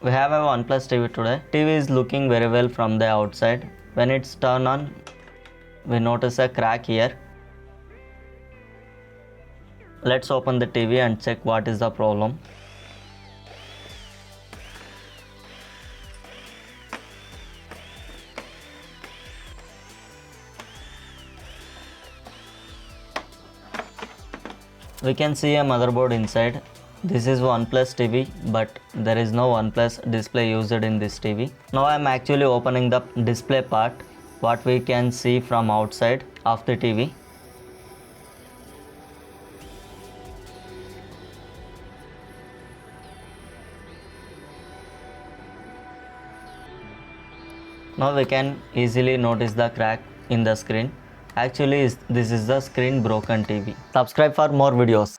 We have a OnePlus TV today. TV is looking very well from the outside. When it's turned on, we notice a crack here. Let's open the TV and check what is the problem. We can see a motherboard inside. This is OnePlus TV, but there is no OnePlus display used in this TV. Now I am actually opening the display part, what we can see from outside of the TV. Now we can easily notice the crack in the screen. Actually, this is the screen broken TV. Subscribe for more videos.